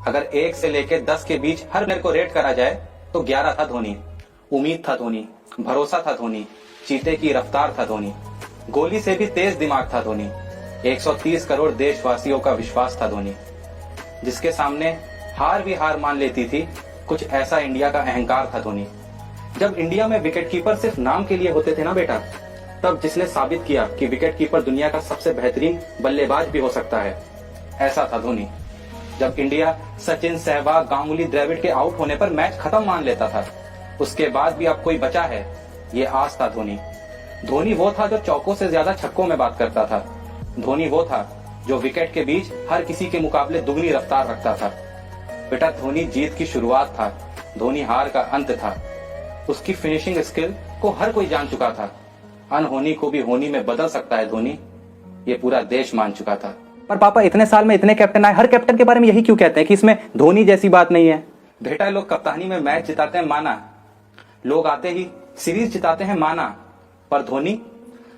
अगर 1 से लेकर 10 के बीच हर प्लेयर को रेट करा जाए तो 11 था धोनी। उम्मीद था धोनी, भरोसा था धोनी, चीते की रफ्तार था धोनी, गोली से भी तेज दिमाग था धोनी, 130 करोड़ देशवासियों का विश्वास था धोनी, जिसके सामने हार भी हार मान लेती थी। कुछ ऐसा इंडिया का अहंकार था धोनी। जब इंडिया में विकेटकीपर सिर्फ नाम के लिए होते थे ना बेटा, तब जिसने साबित किया कि विकेटकीपर दुनिया का सबसे बेहतरीन बल्लेबाज भी हो सकता है, ऐसा था धोनी। जब इंडिया सचिन, सहवाग, गांगुली, द्रविड़ के आउट होने पर मैच खत्म मान लेता था, उसके बाद भी अब कोई बचा है, ये आस था धोनी। धोनी वो था जो चौकों से ज्यादा छक्कों में बात करता था। धोनी वो था जो विकेट के बीच हर किसी के मुकाबले दुगनी रफ्तार रखता था। बेटा, धोनी जीत की शुरुआत था, धोनी हार का अंत था। उसकी फिनिशिंग स्किल को हर कोई जान चुका था। अनहोनी को भी होनी में बदल सकता है धोनी, ये पूरा देश मान चुका था। पर पापा, इतने साल में इतने कैप्टन आए, हर कैप्टन के बारे में यही क्यों कहते हैं कि इसमें धोनी जैसी बात नहीं है? बेटा, लोग कप्तानी में मैच जिताते हैं माना, लोग आते ही सीरीज जिताते हैं माना, पर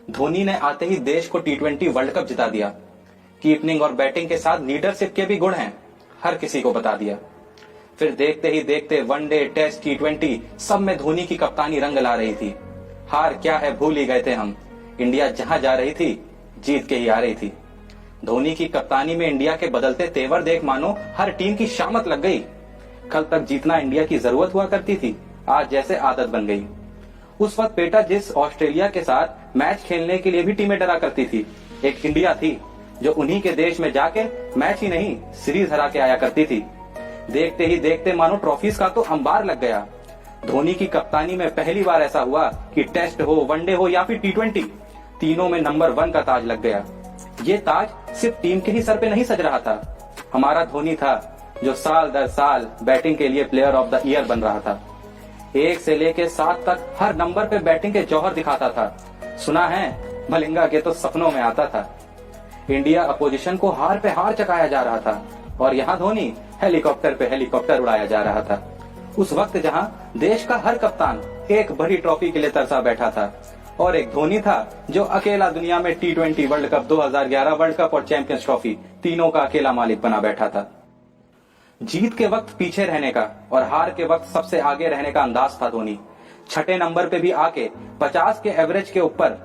धोनी ने आते ही देश को T20 वर्ल्ड कप जिता दिया। कीपिंग और बैटिंग के साथ लीडरशिप के भी गुण हैं, हर किसी को बता दिया। फिर देखते ही देखते वनडे, टेस्ट, T20 सब में धोनी की कप्तानी रंग ला रही थी। हार क्या है भूल ही गए थे हम। इंडिया जहां जा रही थी जीत के ही आ रही थी। धोनी की कप्तानी में इंडिया के बदलते तेवर देख मानो हर टीम की शामत लग गई। कल तक जीतना इंडिया की जरूरत हुआ करती थी, आज जैसे आदत बन गई। उस वक्त बेटा जिस ऑस्ट्रेलिया के साथ मैच खेलने के लिए भी टीमें डरा करती थी, एक इंडिया थी जो उन्हीं के देश में जाके मैच ही नहीं सीरीज हरा के आया करती थी। देखते ही देखते मानो ट्रॉफीज का तो अंबार लग गया। धोनी की कप्तानी में पहली बार ऐसा हुआ कि टेस्ट हो, वनडे हो या फिर T20, तीनों में नंबर 1 का ताज लग गया। ये ताज सिर्फ टीम के ही सर पे नहीं सज रहा था, हमारा धोनी था जो साल दर साल बैटिंग के लिए प्लेयर ऑफ द ईयर बन रहा था। 1 से लेके 7 तक हर नंबर पे बैटिंग के जौहर दिखाता था। सुना है मलिंगा के तो सपनों में आता था। इंडिया अपोजिशन को हार पे हार चकाया जा रहा था और यहाँ धोनी हेलीकॉप्टर पे हेलीकॉप्टर उड़ाया जा रहा था। उस वक्त जहाँ देश का हर कप्तान एक बड़ी ट्रॉफी के लिए तरसा बैठा था और एक धोनी था जो अकेला दुनिया में T20 world cup, 2011 world cup और चैंपियंस ट्रॉफी तीनों का अकेला मालिक बना बैठा था। जीत के वक्त पीछे रहने का और हार के वक्त सबसे आगे रहने का अंदाज था धोनी। छठे नंबर पे भी आके 50 के एवरेज के ऊपर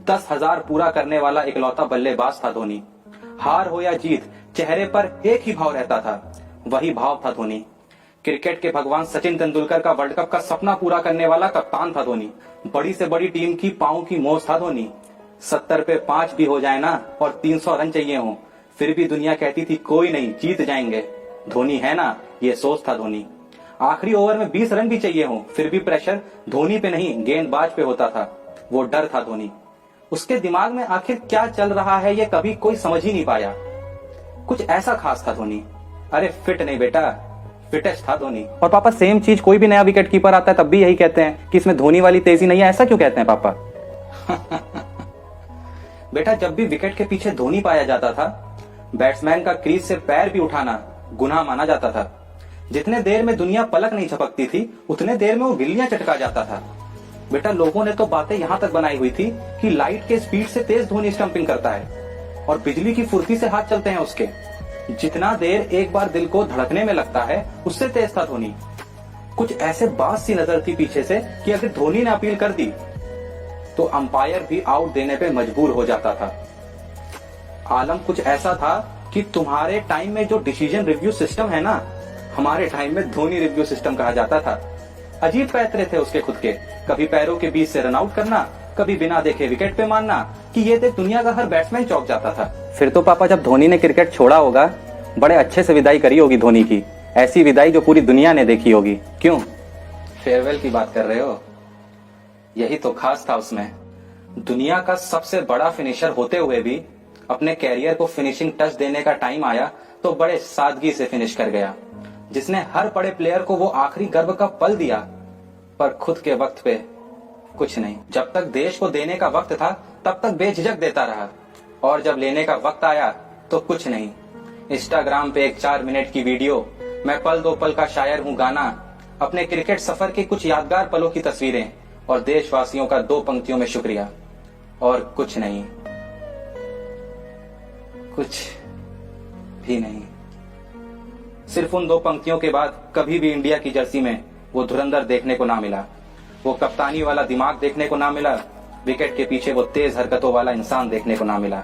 10,000 पूरा करने वाला इकलौता बल्लेबाज था धोनी। हार हो या जीत, चेहरे पर एक ही भाव रहता था, वही भाव था धोनी। क्रिकेट के भगवान सचिन तेंदुलकर का वर्ल्ड कप का सपना पूरा करने वाला कप्तान था धोनी। बड़ी से बड़ी टीम की पांव की मोच था धोनी। 70 पे 5 भी हो जाए ना और 300 रन चाहिए हो, फिर भी दुनिया कहती थी कोई नहीं, जीत जाएंगे, धोनी है ना, ये सोच था धोनी। आखिरी ओवर में 20 रन भी चाहिए हो, फिर भी प्रेशर धोनी पे नहीं गेंदबाज पे होता था, वो डर था धोनी। उसके दिमाग में आखिर क्या चल रहा है ये कभी कोई समझ ही नहीं पाया। कुछ ऐसा खास था धोनी। अरे फिट नहीं बेटा, फिटेस्ट था धोनी। और पापा, सेम चीज कोई भी नया विकेट कीपर आता है तब भी यही कहते हैं कि इसमें धोनी वाली तेजी नहीं है, ऐसा क्यों कहते हैं पापा? बेटा, जब भी विकेट के पीछे धोनी पाया जाता था, बैट्समैन का क्रीज से पैर भी उठाना गुनाह माना जाता था। जितने देर में दुनिया पलक नहीं झपकती थी, उतने देर में वो गिल्लियां चटका जाता था। बेटा, लोगों ने तो बातें यहां तक बनाई हुई थी कि लाइट के स्पीड से तेज धोनी स्टंपिंग करता है और बिजली की फुर्ती से हाथ चलते हैं उसके। जितना देर एक बार दिल को धड़कने में लगता है, उससे तेज था धोनी। कुछ ऐसे बात सी नजर थी पीछे से कि अगर धोनी ने अपील कर दी तो अंपायर भी आउट देने पे मजबूर हो जाता था। आलम कुछ ऐसा था कि तुम्हारे टाइम में जो डिसीजन रिव्यू सिस्टम है ना, हमारे टाइम में धोनी रिव्यू सिस्टम कहा जाता था। अजीब पैतरे थे उसके खुद के, कभी पैरों के बीच से रन आउट करना, कभी बिना देखे विकेट पे मारना कि ये देख दुनिया का हर बैट्समैन चौंक जाता था। फिर तो पापा जब धोनी ने क्रिकेट छोड़ा होगा, बड़े अच्छे से विदाई करी होगी धोनी की, ऐसी विदाई जो पूरी दुनिया ने देखी होगी, क्यों? फेयरवेल की बात कर रहे हो? यही तो खास था उसमें। दुनिया का सबसे बड़ा फिनिशर होते हुए भी अपने कैरियर को फिनिशिंग टच देने का टाइम आया तो बड़े सादगी से फिनिश कर गया। जिसने हर बड़े प्लेयर को वो आखिरी गर्व का पल दिया, पर खुद के वक्त पे कुछ नहीं। जब तक देश को देने का वक्त था तब तक बेझिझक देता रहा, और जब लेने का वक्त आया तो कुछ नहीं। इंस्टाग्राम पे एक 4 मिनट की वीडियो, मैं पल दो पल का शायर हूँ गाना, अपने क्रिकेट सफर के कुछ यादगार पलों की तस्वीरें और देशवासियों का 2 पंक्तियों में शुक्रिया, और कुछ नहीं, कुछ भी नहीं। सिर्फ उन 2 पंक्तियों के बाद कभी भी इंडिया की जर्सी में वो धुरंधर देखने को ना मिला, वो कप्तानी वाला दिमाग देखने को ना मिला, विकेट के पीछे वो तेज हरकतों वाला इंसान देखने को ना मिला।